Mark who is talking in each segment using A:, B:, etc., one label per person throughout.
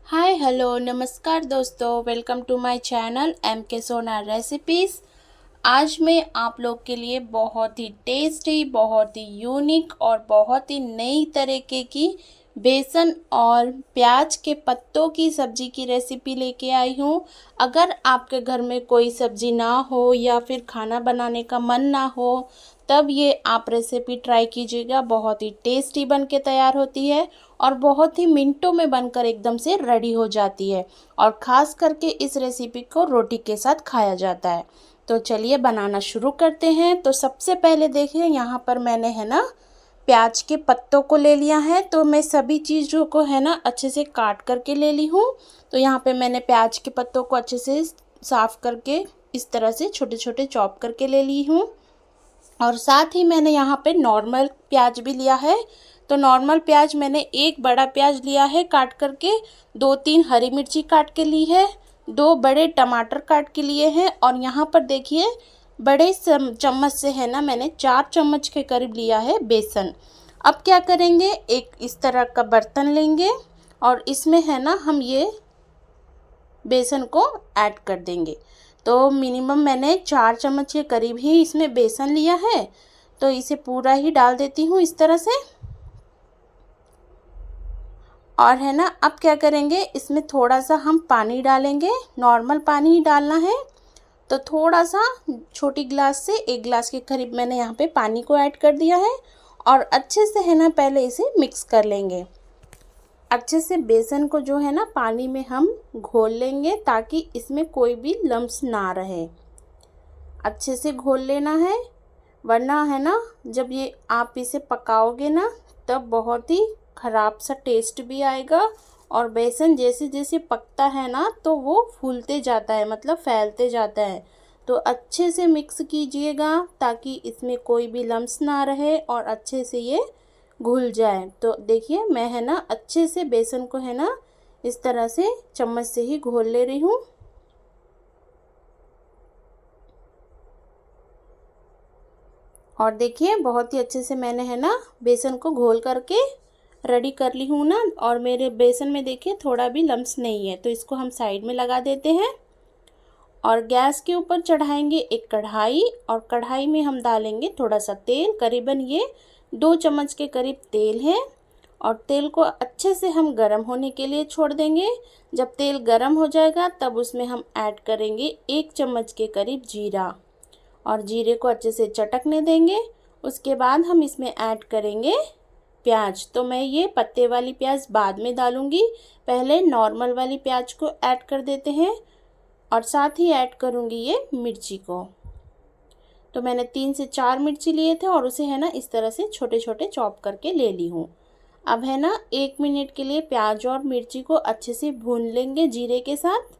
A: हाय hello नमस्कार दोस्तों, welcome to my channel M K Sona recipes. आज मैं आप लोग के लिए बहुत ही टेस्टी, बहुत ही यूनिक और बहुत ही नई तरीके की बेसन और प्याज के पत्तों की सब्ज़ी की रेसिपी लेके आई हूँ। अगर आपके घर में कोई सब्ज़ी ना हो या फिर खाना बनाने का मन ना हो, तब ये आप रेसिपी ट्राई कीजिएगा। बहुत ही टेस्टी बन के तैयार होती है और बहुत ही मिनटों में बनकर एकदम से रेडी हो जाती है। और ख़ास करके इस रेसिपी को रोटी के साथ खाया जाता है। तो चलिए बनाना शुरू करते हैं। तो सबसे पहले देखिए, यहाँ पर मैंने है ना प्याज के पत्तों को ले लिया है। तो मैं सभी चीज़ों को है ना अच्छे से काट करके ले ली हूँ। तो यहाँ पे मैंने प्याज के पत्तों को अच्छे से साफ़ करके इस तरह से छोटे छोटे चॉप करके ले ली हूँ। और साथ ही मैंने यहाँ पे नॉर्मल प्याज भी लिया है। तो नॉर्मल प्याज मैंने एक बड़ा प्याज लिया है काट करके, 2-3 हरी मिर्ची काट के ली है, 2 बड़े टमाटर काट के लिए हैं। और यहाँ पर देखिए बड़े चम्मच से है ना मैंने 4 चम्मच के करीब लिया है बेसन। अब क्या करेंगे, एक इस तरह का बर्तन लेंगे और इसमें है ना हम ये बेसन को ऐड कर देंगे। तो मिनिमम मैंने 4 चम्मच के करीब ही इसमें बेसन लिया है। तो इसे पूरा ही डाल देती हूँ इस तरह से। और है ना अब क्या करेंगे, इसमें थोड़ा सा हम पानी डालेंगे, नॉर्मल पानी ही डालना है। तो थोड़ा सा छोटी गिलास से 1 गिलास के करीब मैंने यहाँ पे पानी को ऐड कर दिया है। और अच्छे से है ना पहले इसे मिक्स कर लेंगे। अच्छे से बेसन को जो है ना पानी में हम घोल लेंगे ताकि इसमें कोई भी लम्स ना रहे। अच्छे से घोल लेना है, वरना है ना जब ये आप इसे पकाओगे ना तब बहुत ही ख़राब सा टेस्ट भी आएगा। और बेसन जैसे जैसे पकता है ना तो वो फूलते जाता है, मतलब फैलते जाता है। तो अच्छे से मिक्स कीजिएगा ताकि इसमें कोई भी लम्स ना रहे और अच्छे से ये घुल जाए। तो देखिए मैं है ना अच्छे से बेसन को है ना इस तरह से चम्मच से ही घोल ले रही हूँ। और देखिए बहुत ही अच्छे से मैंने है ना बेसन को घोल करके रेडी कर ली हूँ ना। और मेरे बेसन में देखिए थोड़ा भी लम्स नहीं है। तो इसको हम साइड में लगा देते हैं और गैस के ऊपर चढ़ाएंगे एक कढ़ाई। और कढ़ाई में हम डालेंगे थोड़ा सा तेल, करीबन ये 2 चम्मच के करीब तेल है। और तेल को अच्छे से हम गरम होने के लिए छोड़ देंगे। जब तेल गरम हो जाएगा तब उसमें हम ऐड करेंगे 1 चम्मच के करीब जीरा। और जीरे को अच्छे से चटकने देंगे। उसके बाद हम इसमें ऐड करेंगे प्याज। तो मैं ये पत्ते वाली प्याज बाद में डालूँगी, पहले नॉर्मल वाली प्याज को ऐड कर देते हैं। और साथ ही ऐड करूँगी ये मिर्ची को। तो मैंने 3 से 4 मिर्ची लिए थे और उसे है ना इस तरह से छोटे छोटे चॉप करके ले ली हूँ। अब है ना 1 मिनट के लिए प्याज और मिर्ची को अच्छे से भून लेंगे जीरे के साथ।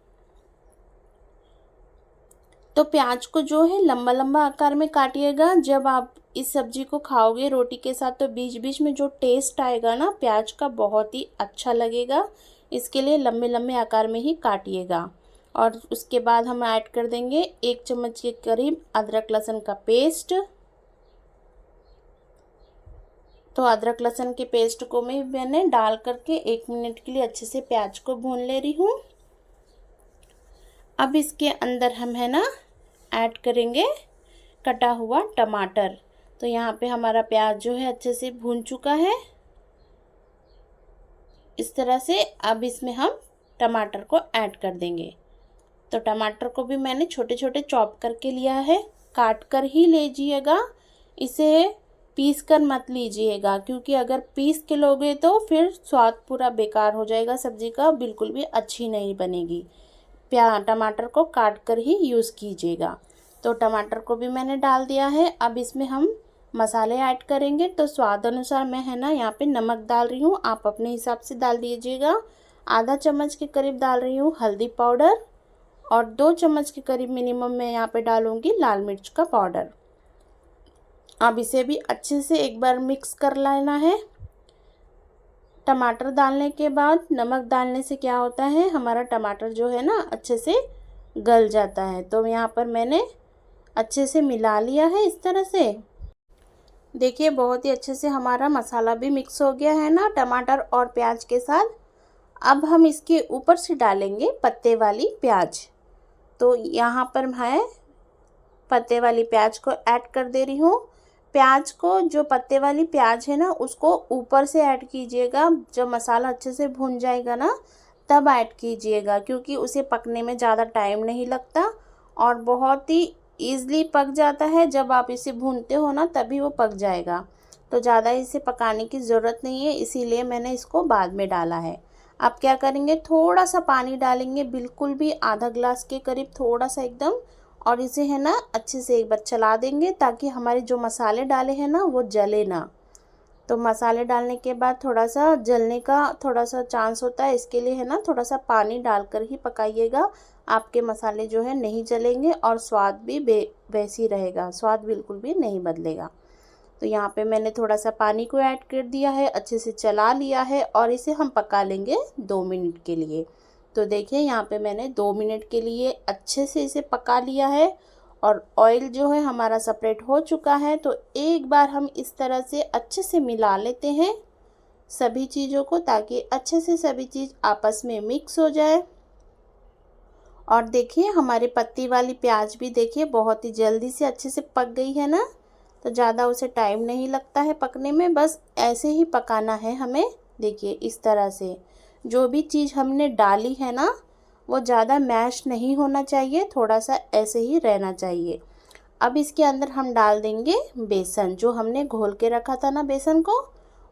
A: तो प्याज को जो है लंबा लंबा आकार में काटिएगा। जब आप इस सब्जी को खाओगे रोटी के साथ तो बीच बीच में जो टेस्ट आएगा ना प्याज का, बहुत ही अच्छा लगेगा। इसके लिए लंबे लंबे आकार में ही काटिएगा। और उसके बाद हम ऐड कर देंगे 1 चम्मच के करीब अदरक लहसुन का पेस्ट। तो अदरक लहसुन के पेस्ट को मैंने डाल करके 1 मिनट के लिए अच्छे से प्याज को भून ले रही हूँ। अब इसके अंदर हम है ना ऐड करेंगे कटा हुआ टमाटर। तो यहाँ पे हमारा प्याज जो है अच्छे से भून चुका है इस तरह से। अब इसमें हम टमाटर को ऐड कर देंगे। तो टमाटर को भी मैंने छोटे छोटे चॉप करके लिया है, काट कर ही लीजिएगा, इसे पीस कर मत लीजिएगा, क्योंकि अगर पीस के लोगे तो फिर स्वाद पूरा बेकार हो जाएगा सब्ज़ी का, बिल्कुल भी अच्छी नहीं बनेगी। टमाटर को काट कर ही यूज़ कीजिएगा। तो टमाटर को भी मैंने डाल दिया है। अब इसमें हम मसाले ऐड करेंगे। तो स्वाद अनुसार मैं है ना यहाँ पे नमक डाल रही हूँ, आप अपने हिसाब से डाल दीजिएगा। आधा चम्मच के करीब डाल रही हूँ हल्दी पाउडर। और 2 चम्मच के करीब मिनिमम मैं यहाँ पे डालूँगी लाल मिर्च का पाउडर। अब इसे भी अच्छे से एक बार मिक्स कर लेना है। टमाटर डालने के बाद नमक डालने से क्या होता है, हमारा टमाटर जो है ना अच्छे से गल जाता है। तो यहाँ पर मैंने अच्छे से मिला लिया है इस तरह से। देखिए बहुत ही अच्छे से हमारा मसाला भी मिक्स हो गया है ना टमाटर और प्याज के साथ। अब हम इसके ऊपर से डालेंगे पत्ते वाली प्याज। तो यहाँ पर मैं पत्ते वाली प्याज को ऐड कर दे रही हूँ। प्याज को, जो पत्ते वाली प्याज है ना, उसको ऊपर से ऐड कीजिएगा। जब मसाला अच्छे से भुन जाएगा ना तब ऐड कीजिएगा, क्योंकि उसे पकने में ज़्यादा टाइम नहीं लगता और बहुत ही ईज़िली पक जाता है। जब आप इसे भूनते हो ना तभी वो पक जाएगा, तो ज़्यादा इसे पकाने की ज़रूरत नहीं है, इसीलिए मैंने इसको बाद में डाला है। अब क्या करेंगे, थोड़ा सा पानी डालेंगे, बिल्कुल भी आधा ग्लास के करीब, थोड़ा सा एकदम, और इसे है ना अच्छे से एक बार चला देंगे ताकि हमारे जो मसाले डाले हैं ना वो जले ना। तो मसाले डालने के बाद थोड़ा सा जलने का थोड़ा सा चांस होता है, इसके लिए है ना थोड़ा सा पानी डालकर ही पकाइएगा। आपके मसाले जो है नहीं जलेंगे और स्वाद भी वैसी रहेगा, स्वाद बिल्कुल भी नहीं बदलेगा। तो यहाँ पे मैंने थोड़ा सा पानी को ऐड कर दिया है, अच्छे से चला लिया है और इसे हम पका लेंगे 2 मिनट के लिए। तो देखिए यहाँ पे मैंने 2 मिनट के लिए अच्छे से इसे पका लिया है और ऑयल जो है हमारा सेपरेट हो चुका है। तो एक बार हम इस तरह से अच्छे से मिला लेते हैं सभी चीज़ों को, ताकि अच्छे से सभी चीज़ आपस में मिक्स हो जाए। और देखिए हमारी पत्ती वाली प्याज भी देखिए बहुत ही जल्दी से अच्छे से पक गई है ना, तो ज़्यादा उसे टाइम नहीं लगता है पकने में, बस ऐसे ही पकाना है हमें। देखिए इस तरह से जो भी चीज़ हमने डाली है ना वो ज़्यादा मैश नहीं होना चाहिए, थोड़ा सा ऐसे ही रहना चाहिए। अब इसके अंदर हम डाल देंगे बेसन, जो हमने घोल के रखा था ना बेसन को,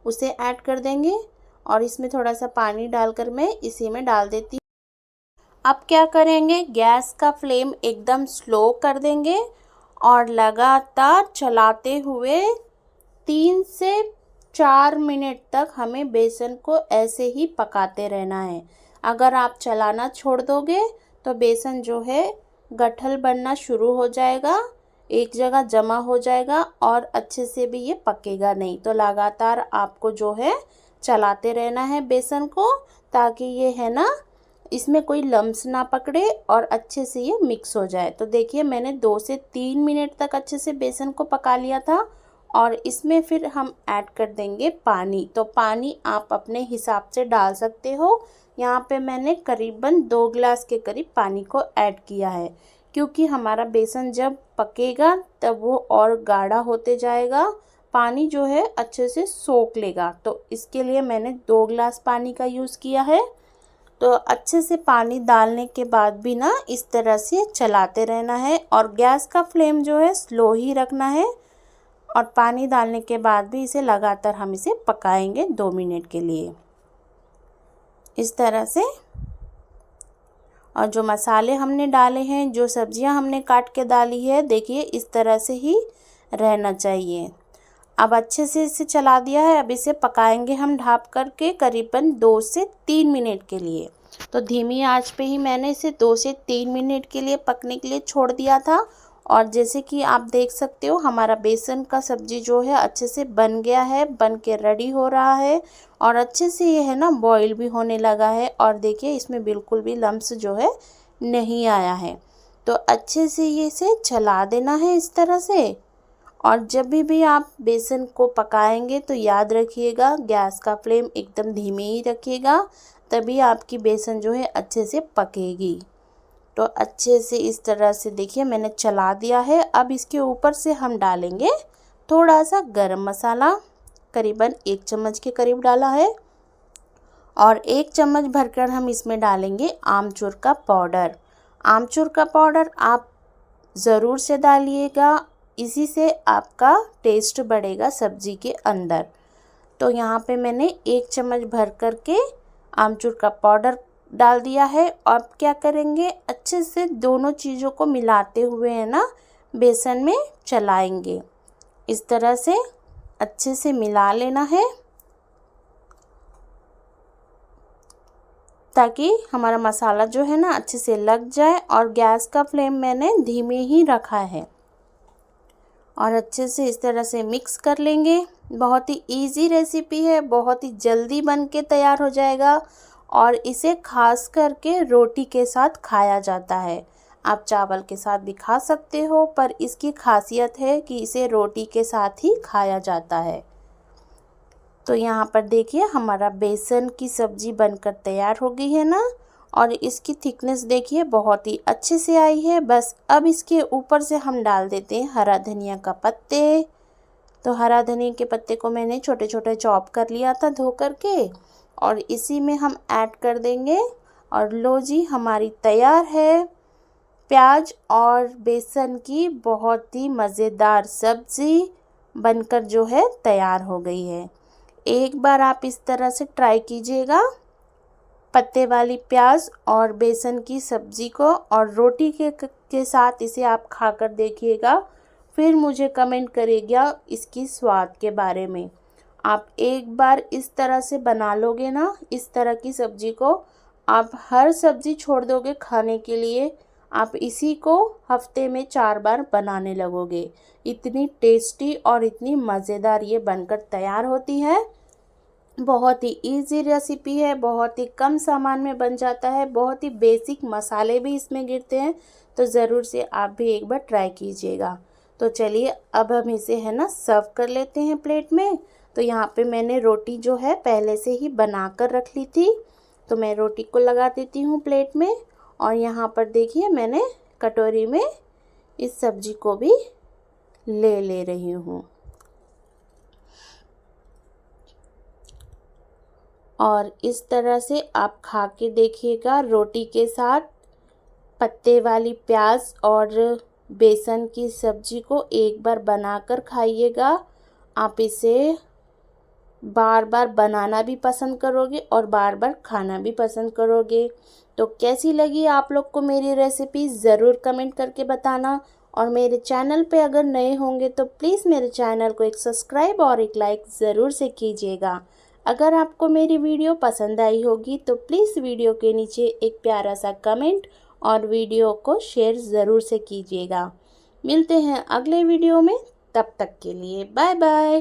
A: उसे ऐड कर देंगे और इसमें थोड़ा सा पानी डालकर मैं इसी में डाल देती हूँ। अब क्या करेंगे, गैस का फ्लेम एकदम स्लो कर देंगे और लगातार चलाते हुए 3 से 4 मिनट तक हमें बेसन को ऐसे ही पकाते रहना है। अगर आप चलाना छोड़ दोगे तो बेसन जो है गठल बनना शुरू हो जाएगा, एक जगह जमा हो जाएगा और अच्छे से भी ये पकेगा नहीं। तो लगातार आपको जो है चलाते रहना है बेसन को, ताकि ये है ना इसमें कोई लम्स ना पकड़े और अच्छे से ये मिक्स हो जाए। तो देखिए मैंने 2 से 3 मिनट तक अच्छे से बेसन को पका लिया था और इसमें फिर हम ऐड कर देंगे पानी। तो पानी आप अपने हिसाब से डाल सकते हो। यहाँ पे मैंने करीबन 2 गिलास के करीब पानी को ऐड किया है, क्योंकि हमारा बेसन जब पकेगा तब वो और गाढ़ा होते जाएगा, पानी जो है अच्छे से सोख लेगा। तो इसके लिए मैंने 2 गिलास पानी का यूज़ किया है। तो अच्छे से पानी डालने के बाद भी ना इस तरह से चलाते रहना है और गैस का फ्लेम जो है स्लो ही रखना है। और पानी डालने के बाद भी इसे लगातार हम इसे पकाएंगे 2 मिनट के लिए इस तरह से। और जो मसाले हमने डाले हैं, जो सब्जियां हमने काट के डाली है, देखिए इस तरह से ही रहना चाहिए। अब अच्छे से इसे चला दिया है, अब इसे पकाएंगे हम ढाँप करके करीबन 2 से 3 मिनट के लिए। तो धीमी आंच पे ही मैंने इसे 2 से 3 मिनट के लिए पकने के लिए छोड़ दिया था। और जैसे कि आप देख सकते हो हमारा बेसन का सब्जी जो है अच्छे से बन गया है, बन के रेडी हो रहा है और अच्छे से ये है ना बॉईल भी होने लगा है। और देखिए इसमें बिल्कुल भी लम्स जो है नहीं आया है। तो अच्छे से ये इसे चला देना है इस तरह से। और जब भी आप बेसन को पकाएंगे तो याद रखिएगा गैस का फ्लेम एकदम धीमे ही रखिएगा, तभी आपकी बेसन जो है अच्छे से पकेगी। तो अच्छे से इस तरह से देखिए मैंने चला दिया है। अब इसके ऊपर से हम डालेंगे थोड़ा सा गरम मसाला, करीबन 1 चम्मच के करीब डाला है। और 1 चम्मच भरकर हम इसमें डालेंगे आमचूर का पाउडर। आमचूर का पाउडर आप ज़रूर से डालिएगा, इसी से आपका टेस्ट बढ़ेगा सब्ज़ी के अंदर। तो यहाँ पे मैंने 1 चम्मच भर करके आमचूर का पाउडर डाल दिया है। अब क्या करेंगे, अच्छे से दोनों चीज़ों को मिलाते हुए है ना बेसन में चलाएंगे। इस तरह से अच्छे से मिला लेना है ताकि हमारा मसाला जो है ना अच्छे से लग जाए। और गैस का फ्लेम मैंने धीमे ही रखा है और अच्छे से इस तरह से मिक्स कर लेंगे। बहुत ही इजी रेसिपी है, बहुत ही जल्दी बन के तैयार हो जाएगा और इसे खास करके रोटी के साथ खाया जाता है। आप चावल के साथ भी खा सकते हो, पर इसकी खासियत है कि इसे रोटी के साथ ही खाया जाता है। तो यहाँ पर देखिए हमारा बेसन की सब्ज़ी बनकर तैयार हो गई है ना, और इसकी थिकनेस देखिए बहुत ही अच्छे से आई है। बस अब इसके ऊपर से हम डाल देते हैं हरा धनिया का पत्ते। तो हरा धनिया के पत्ते को मैंने छोटे छोटे चॉप कर लिया था धो करके, और इसी में हम ऐड कर देंगे। और लो जी, हमारी तैयार है प्याज और बेसन की बहुत ही मज़ेदार सब्ज़ी बनकर जो है तैयार हो गई है। एक बार आप इस तरह से ट्राई कीजिएगा पत्ते वाली प्याज और बेसन की सब्ज़ी को, और रोटी के साथ इसे आप खाकर देखिएगा, फिर मुझे कमेंट करिएगा इसकी स्वाद के बारे में। आप एक बार इस तरह से बना लोगे ना, इस तरह की सब्ज़ी को, आप हर सब्ज़ी छोड़ दोगे खाने के लिए। आप इसी को हफ्ते में 4 बार बनाने लगोगे। इतनी टेस्टी और इतनी मज़ेदार ये बनकर तैयार होती है। बहुत ही इजी रेसिपी है, बहुत ही कम सामान में बन जाता है, बहुत ही बेसिक मसाले भी इसमें गिरते हैं। तो ज़रूर से आप भी एक बार ट्राई कीजिएगा। तो चलिए अब हम इसे है ना सर्व कर लेते हैं प्लेट में। तो यहाँ पे मैंने रोटी जो है पहले से ही बना कर रख ली थी, तो मैं रोटी को लगा देती हूँ प्लेट में। और यहाँ पर देखिए मैंने कटोरी में इस सब्जी को भी ले रही हूँ। और इस तरह से आप खा के देखिएगा रोटी के साथ पत्ते वाली प्याज और बेसन की सब्जी को एक बार बनाकर खाइएगा। आप इसे बार बार बनाना भी पसंद करोगे और बार बार खाना भी पसंद करोगे। तो कैसी लगी आप लोग को मेरी रेसिपी ज़रूर कमेंट करके बताना। और मेरे चैनल पे अगर नए होंगे तो प्लीज़ मेरे चैनल को एक सब्सक्राइब और एक लाइक ज़रूर से कीजिएगा। अगर आपको मेरी वीडियो पसंद आई होगी तो प्लीज़ वीडियो के नीचे एक प्यारा सा कमेंट और वीडियो को शेयर ज़रूर से कीजिएगा। मिलते हैं अगले वीडियो में, तब तक के लिए बाय बाय।